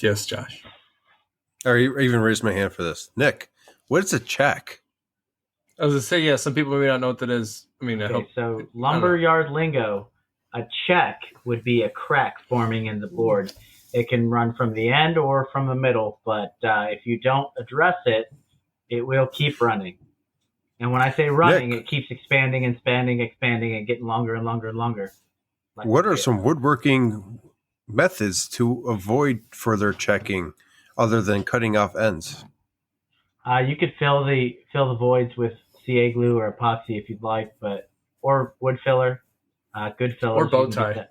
yes, Josh. Or even raise my hand for this, Nick. What is a check? I was gonna say, yeah. Some people may not know what that is. I mean, okay, so lumberyard lingo, a check would be a crack forming in the board. It can run from the end or from the middle, but if you don't address it, it will keep running. And when I say running, Nick, it keeps expanding and expanding and getting longer and longer and longer. What are some woodworking methods to avoid further checking other than cutting off ends? You could fill the voids with CA glue or epoxy if you'd like, or wood filler, good filler, or bow tie,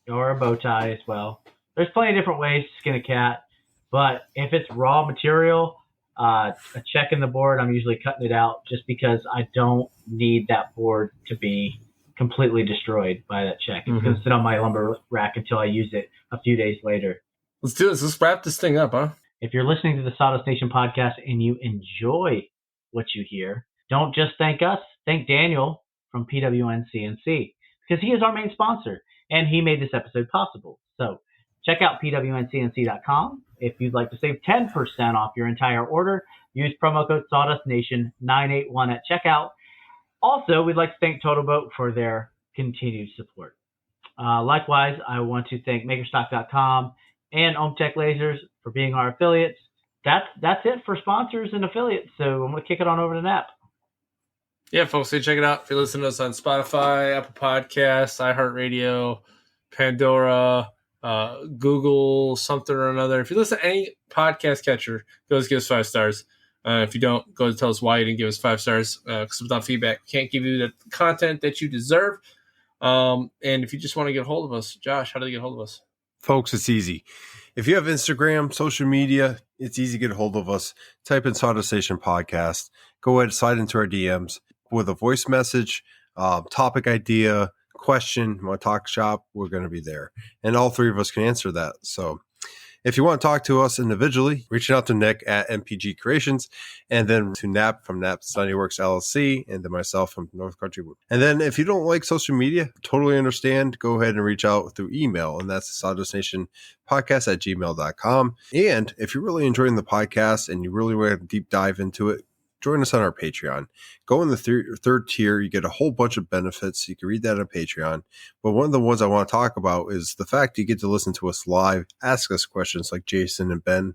or a bow tie as well. There's plenty of different ways to skin a cat, but if it's raw material, a check in the board, I'm usually cutting it out just because I don't need that board to be completely destroyed by that check. It's going to sit on my lumber rack until I use it a few days later. Let's do this. Let's wrap this thing up, huh? If you're listening to the Sawdust Nation podcast and you enjoy what you hear, don't just thank us. Thank Daniel from PWN CNC because he is our main sponsor and he made this episode possible. So check out pwncnc.com. If you'd like to save 10% off your entire order, use promo code SawdustNation981 at checkout. Also, we'd like to thank Total Boat for their continued support. Likewise, I want to thank Makerstock.com and OMTech Lasers for being our affiliates. That's it for sponsors and affiliates. So I'm going to kick it on over to Nap. Yeah, folks, so check it out. If you listen to us on Spotify, Apple Podcasts, iHeartRadio, Pandora, Google, something or another. If you listen to any podcast catcher, go give us 5 stars. If you don't, go tell us why you didn't give us 5 stars. Because without feedback, we can't give you the content that you deserve. And if you just want to get a hold of us, Josh, how do they get a hold of us? Folks, it's easy. If you have Instagram, social media, it's easy to get a hold of us. Type in Sawdust Nation Podcast. Go ahead, slide into our DMs with a voice message, topic idea, question, want to talk shop, we're going to be there. And all 3 of us can answer that. So if you want to talk to us individually, reaching out to Nick at MPG Creations, and then to Nap from Nap Study Works LLC, and then myself from North Country. And then if you don't like social media, totally understand, go ahead and reach out through email, and that's sawdustnationpodcast@gmail.com. And if you're really enjoying the podcast and you really want to deep dive into it, join us on our Patreon. Go in the third tier. You get a whole bunch of benefits. You can read that on Patreon. But one of the ones I want to talk about is the fact you get to listen to us live, ask us questions like Jason and Ben,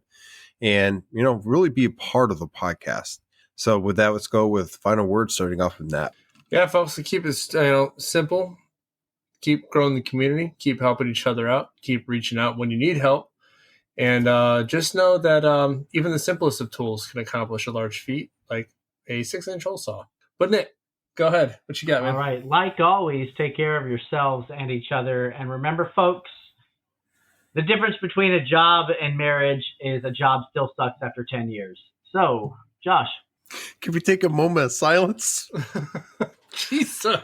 and, really be a part of the podcast. So with that, let's go with final words, starting off with Nat. Yeah, folks, to keep it simple, keep growing the community, keep helping each other out, keep reaching out when you need help. And just know that even the simplest of tools can accomplish a large feat, like a 6-inch hole saw. But Nick, Go ahead. What you got, man? All right. Like always, take care of yourselves and each other. And remember, folks, the difference between a job and marriage is a job still sucks after 10 years. So, Josh. Can we take a moment of silence? Jesus.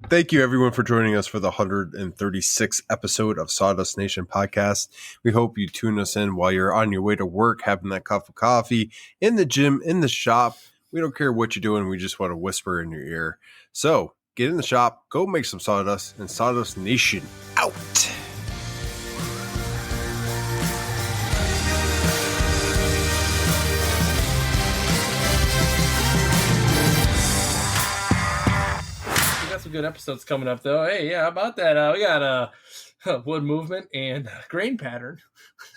Thank you, everyone, for joining us for the 136th episode of Sawdust Nation Podcast. We hope you tune us in while you're on your way to work, having that cup of coffee, in the gym, in the shop. We don't care what you're doing. We just want to whisper in your ear. So get in the shop, go make some sawdust, and Sawdust Nation out. Good episodes coming up, though. Hey, yeah, how about that? We got wood movement and grain pattern.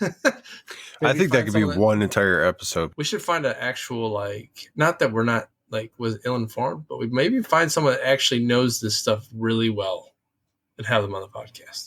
I think that could be one entire episode. We should find an actual, like, not that we're not, like, was ill-informed, but we maybe find someone that actually knows this stuff really well and have them on the podcast.